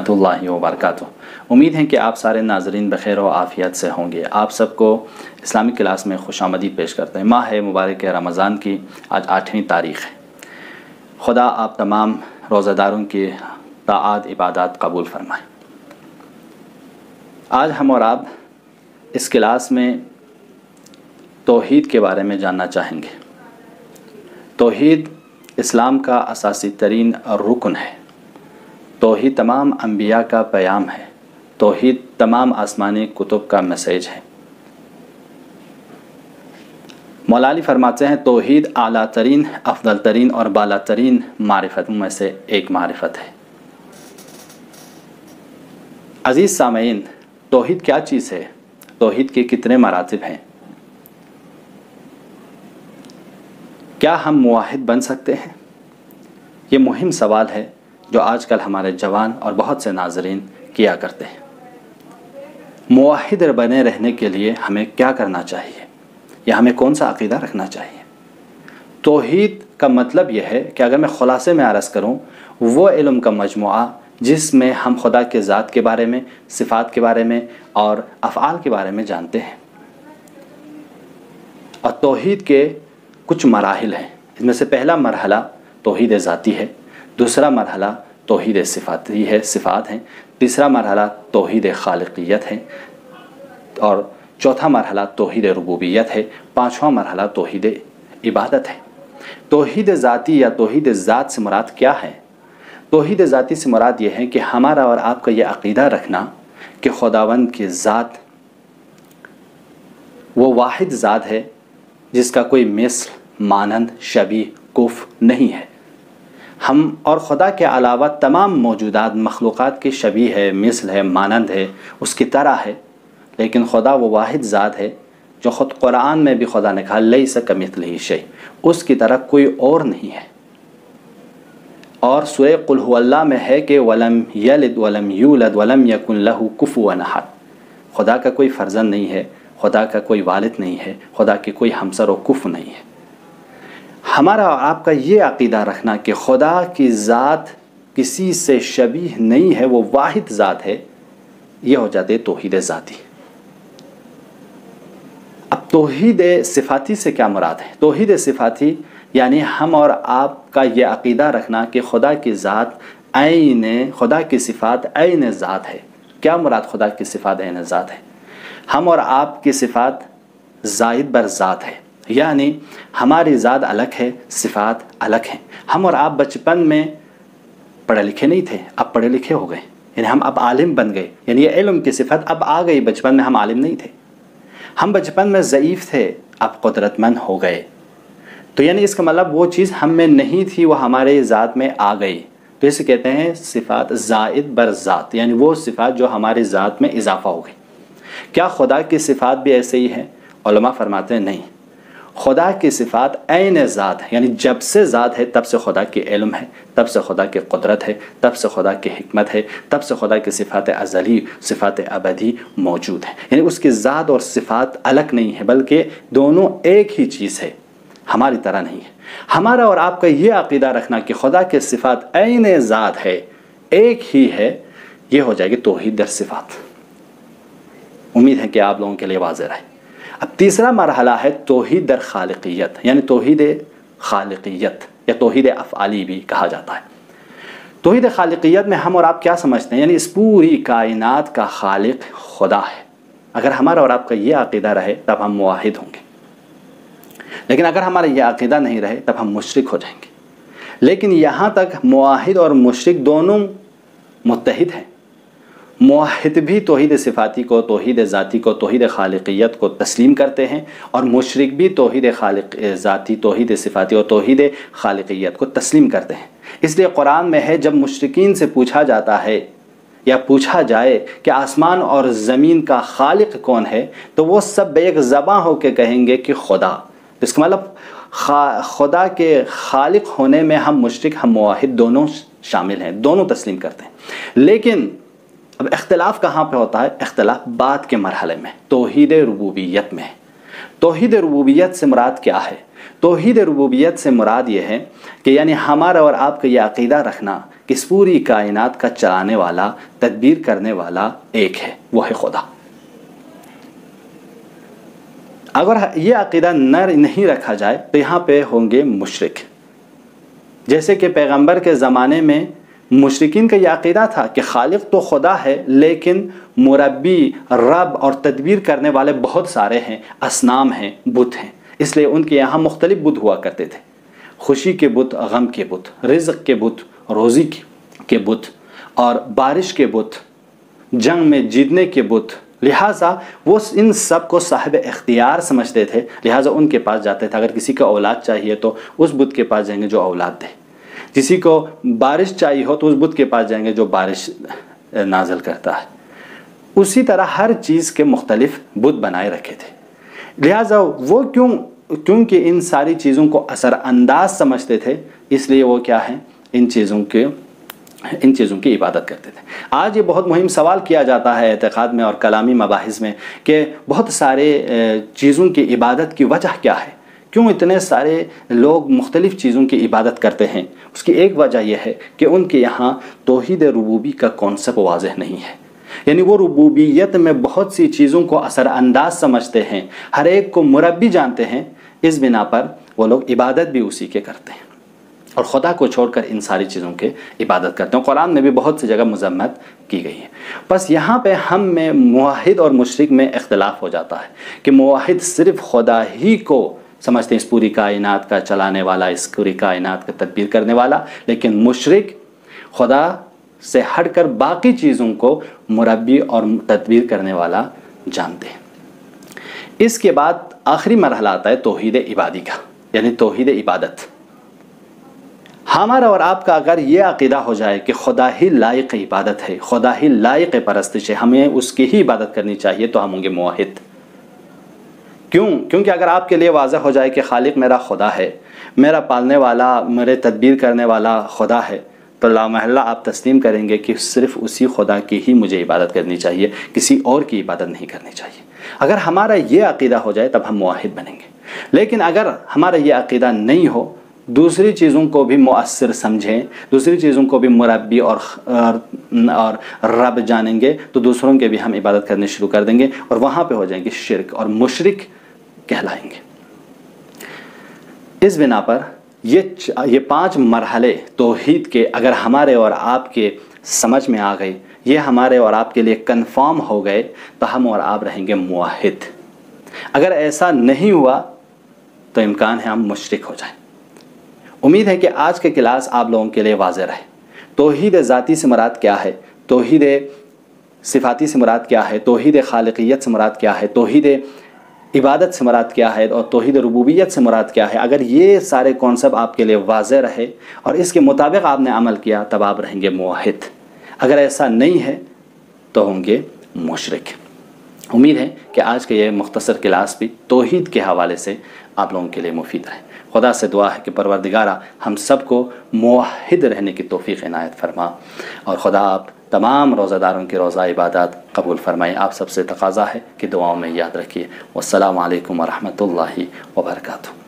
اللہ وبرکاتہ۔ امید ہے کہ آپ سارے ناظرین بخیر و عافیت سے ہوں گے۔ آپ سب کو اسلامی کلاس میں خوش آمدید پیش کرتے ہیں۔ ماہ مبارک رمضان کی آج 8ویں تاریخ ہے۔ خدا آپ تمام روزہ داروں کی طاعات عبادات قبول فرمائے۔ آج ہم اور آپ اس کلاس میں توحید کے بارے میں جاننا چاہیں گے۔ توحید اسلام کا اساسی ترین رکن ہے۔ توحید تمام انبیاء کا پیام ہے۔ توحید تمام آسمانی کتب کا میسیج ہے۔ مولا علی فرماتے ہیں توحید اعلیٰ ترین، افضل ترین اور بالا ترین معرفتوں میں سے ایک معرفت ہے۔ عزیز سامعین، توحید کیا چیز ہے؟ توحید کے کتنے مراتب ہیں؟ کیا ہم موحد بن سکتے ہیں؟ یہ مہم سوال ہے جو آج کل ہمارے جوان اور بہت سے ناظرین کیا کرتے ہیں۔ موحد بنے رہنے کے لیے ہمیں کیا کرنا چاہیے یا ہمیں کون سا عقیدہ رکھنا چاہیے؟ توحید کا مطلب یہ ہے کہ اگر میں خلاصے میں عرض کروں، وہ علم کا مجموعہ جس میں ہم خدا کے ذات کے بارے میں، صفات کے بارے میں اور افعال کے بارے میں جانتے ہیں۔ اور توحید کے کچھ مراحل ہیں۔ اس میں سے پہلا مرحلہ توحید ذاتی ہے، دوسرا مرحلہ توحید صفاتی ہے، صفات ہیں، تیسرا مرحلہ توحید خالقیت ہے، اور چوتھا مرحلہ توحید ربوبیت ہے، پانچواں مرحلہ توحید عبادت ہے۔ توحید ذاتی یا توحید ذات سے مراد کیا ہے؟ توحید ذاتی سے مراد یہ ہے کہ ہمارا اور آپ کا یہ عقیدہ رکھنا کہ خداوند کی ذات وہ واحد ذات ہے جس کا کوئی مثل، مانند، شبیہ، کف نہیں ہے۔ ہم اور خدا کے علاوہ تمام موجودات مخلوقات کی شبیہ ہے، مثل ہے، مانند ہے، اس کی طرح ہے، لیکن خدا وہ واحد ذات ہے جو خود قرآن میں بھی خدا نے کہا لیس کمثلہ شیء، اس کی طرح کوئی اور نہیں ہے۔ اور سورہ قل هو اللہ میں ہے کہ ولم یلد ولم یولد ولم یکن لہ کفوا احد، خدا کا کوئی فرزند نہیں ہے، خدا کا کوئی والد نہیں ہے، خدا کی کوئی ہمسر و کف نہیں ہے۔ ہمارا اور آپ کا یہ عقیدہ رکھنا کہ خدا کی ذات کسی سے شبیہ نہیں ہے، وہ واحد ذات ہے، یہ ہو جاتے توحید ذاتی۔ اب توحید صفاتی سے کیا مراد ہے؟ توحید صفاتی یعنی ہم اور آپ کا یہ عقیدہ رکھنا کہ خدا کی ذات عین، خدا کی صفات عین ذات ہے۔ کیا مراد خدا کی صفات عین ذات ہے؟ ہم اور آپ کی صفات زائد بر ذات ہے، یعنی ہماری ذات الگ ہے، صفات الگ ہیں۔ ہم اور آپ بچپن میں پڑھے لکھے نہیں تھے، اب پڑھے لکھے ہو گئے، یعنی ہم اب عالم بن گئے، یعنی یہ علم کی صفت اب آ گئی۔ بچپن میں ہم عالم نہیں تھے، ہم بچپن میں ضعیف تھے، اب قدرت مند ہو گئے۔ تو یعنی اس کا مطلب وہ چیز ہم میں نہیں تھی وہ ہمارے ذات میں آ گئی۔ تو اسے کہتے ہیں صفات زائد بر ذات، یعنی وہ صفات جو ہماری ذات میں اضافہ ہو گئی۔ کیا خدا کی صفات بھی ایسے ہی ہیں؟ علماء فرماتے ہیں نہیں، خدا کی صفات عین ذات ہے، یعنی جب سے ذات ہے تب سے خدا کی علم ہے، تب سے خدا کی قدرت ہے، تب سے خدا کی حکمت ہے، تب سے خدا کی صفات ازلی، صفات ابدی موجود ہیں۔ یعنی اس کی ذات اور صفات الگ نہیں ہے، بلکہ دونوں ایک ہی چیز ہے، ہماری طرح نہیں ہے۔ ہمارا اور آپ کا یہ عقیدہ رکھنا کہ خدا کے صفات عین ذات ہے، ایک ہی ہے، یہ ہو جائے گی توحید در صفات۔ امید ہے کہ آپ لوگوں کے لیے واضح رہے۔ اب تیسرا مرحلہ ہے توحید در خالقیت، یعنی توحید خالقیت یا توحید افعالی بھی کہا جاتا ہے۔ توحید خالقیت میں ہم اور آپ کیا سمجھتے ہیں؟ یعنی اس پوری کائنات کا خالق خدا ہے۔ اگر ہمارا اور آپ کا یہ عقیدہ رہے تب ہم موحد ہوں گے، لیکن اگر ہمارا یہ عقیدہ نہیں رہے تب ہم مشرک ہو جائیں گے۔ لیکن یہاں تک موحد اور مشرک دونوں متحد ہیں۔ موحد بھی توحید صفاتی کو، توحید ذاتی کو، توحید خالقیت کو تسلیم کرتے ہیں، اور مشرک بھی توحید خالق ذاتی، توحید صفاتی اور توحید خالقیت کو تسلیم کرتے ہیں۔ اس لیے قرآن میں ہے جب مشرکین سے پوچھا جاتا ہے یا پوچھا جائے کہ آسمان اور زمین کا خالق کون ہے، تو وہ سب ایک زباں ہو کے کہیں گے کہ خدا۔ اس کا مطلب خدا کے خالق ہونے میں ہم مشرک ہم موحد دونوں شامل ہیں، دونوں تسلیم کرتے ہیں۔ لیکن اب اختلاف کہاں پہ ہوتا ہے؟ اختلاف بعد کے مرحلے میں، توحید ربوبیت میں۔ توحید ربوبیت سے مراد کیا ہے؟ توحید ربوبیت سے مراد یہ ہے کہ یعنی ہمارا اور آپ کا یہ عقیدہ رکھنا کہ اس پوری کائنات کا چلانے والا، تدبیر کرنے والا ایک ہے، وہ ہے خدا۔ اگر یہ عقیدہ نہیں رکھا جائے تو یہاں پہ ہوں گے مشرک۔ جیسے کہ پیغمبر کے زمانے میں مشرکین کا یہ عقیدہ تھا کہ خالق تو خدا ہے، لیکن مربی، رب اور تدبیر کرنے والے بہت سارے ہیں، اصنام ہیں، بت ہیں۔ اس لیے ان کے یہاں مختلف بت ہوا کرتے تھے، خوشی کے بت، غم کے بت، رزق کے بت، روزی کے بت، اور بارش کے بت، جنگ میں جیتنے کے بت۔ لہٰذا وہ ان سب کو صاحب اختیار سمجھتے تھے، لہٰذا ان کے پاس جاتے تھے۔ اگر کسی کو اولاد چاہیے تو اس بت کے پاس جائیں گے جو اولاد دے، کسی کو بارش چاہیے ہو تو اس بت کے پاس جائیں گے جو بارش نازل کرتا ہے۔ اسی طرح ہر چیز کے مختلف بت بنائے رکھے تھے۔ لہٰذا وہ کیونکہ ان ساری چیزوں کو اثر انداز سمجھتے تھے، اس لیے وہ کیا ہیں، ان چیزوں کی عبادت کرتے تھے۔ آج یہ بہت مہم سوال کیا جاتا ہے اعتقاد میں اور کلامی مباحث میں کہ بہت سارے چیزوں کی عبادت کی وجہ کیا ہے، کیوں اتنے سارے لوگ مختلف چیزوں کی عبادت کرتے ہیں؟ اس کی ایک وجہ یہ ہے کہ ان کے یہاں توحید ربوبی کا کانسیپٹ واضح نہیں ہے، یعنی وہ ربوبیت میں بہت سی چیزوں کو اثر انداز سمجھتے ہیں، ہر ایک کو مربی جانتے ہیں، اس بنا پر وہ لوگ عبادت بھی اسی کے کرتے ہیں اور خدا کو چھوڑ کر ان ساری چیزوں کے عبادت کرتے ہیں۔ قرآن میں بھی بہت سی جگہ مذمت کی گئی ہے۔ بس یہاں پہ ہم میں موحد اور مشرک میں اختلاف ہو جاتا ہے کہ موحد صرف خدا ہی کو سمجھتے ہیں، اس پوری کائنات کا چلانے والا، اس پوری کائنات کا تدبیر کرنے والا، لیکن مشرک خدا سے ہٹ کر باقی چیزوں کو مربی اور تدبیر کرنے والا جانتے ہیں۔ اس کے بعد آخری مرحلہ آتا ہے توحید عبادی کا، یعنی توحید عبادت۔ ہمارا اور آپ کا اگر یہ عقیدہ ہو جائے کہ خدا ہی لائق عبادت ہے، خدا ہی لائق پرستش ہے، ہمیں اس کی ہی عبادت کرنی چاہیے، تو ہم ہوں گے موحد۔ کیونکہ اگر آپ کے لیے واضح ہو جائے کہ خالق میرا خدا ہے، میرا پالنے والا، میرے تدبیر کرنے والا خدا ہے، تو لامحالہ آپ تسلیم کریں گے کہ صرف اسی خدا کی ہی مجھے عبادت کرنی چاہیے، کسی اور کی عبادت نہیں کرنی چاہیے۔ اگر ہمارا یہ عقیدہ ہو جائے تب ہم موحد بنیں گے۔ لیکن اگر ہمارا یہ عقیدہ نہیں ہو، دوسری چیزوں کو بھی مؤثر سمجھیں، دوسری چیزوں کو بھی مربی اور رب جانیں گے، تو دوسروں کے بھی ہم عبادت کرنے شروع کر دیں گے اور وہاں پہ ہو جائیں گے شرک اور مشرک کہلائیں گے۔ اس بنا پر یہ 5 مرحلے توحید کے اگر ہمارے اور آپ کے سمجھ میں آ گئے، یہ ہمارے اور آپ کے لیے کنفرم ہو گئے، تو ہم اور آپ رہیں گے موحد۔ اگر ایسا نہیں ہوا تو امکان ہے ہم مشرک ہو جائیں۔ امید ہے کہ آج کے کلاس آپ لوگوں کے لیے واضح رہے۔ توحید ذاتی سے مراد کیا ہے، توحید صفاتی سے مراد کیا ہے، توحید خالقیت سے مراد کیا ہے، توحید عبادت سے مراد کیا ہے، اور توحید ربوبیت سے مراد کیا ہے۔ اگر یہ سارے کانسیپٹ آپ کے لیے واضح رہے اور اس کے مطابق آپ نے عمل کیا، تب آپ رہیں گے موحد۔ اگر ایسا نہیں ہے تو ہوں گے مشرک۔ امید ہے کہ آج کے یہ مختصر کلاس بھی توحید کے حوالے سے آپ لوگوں کے لیے مفید رہے۔ خدا سے دعا ہے کہ پروردگارہ ہم سب کو موحد رہنے کی توفیق عنایت فرما، اور خدا آپ تمام روزہ داروں کی روزہ عبادات قبول فرمائیں۔ آپ سب سے تقاضا ہے کہ دعاؤں میں یاد رکھیے۔ والسلام علیکم ورحمۃ اللہ وبرکاتہ۔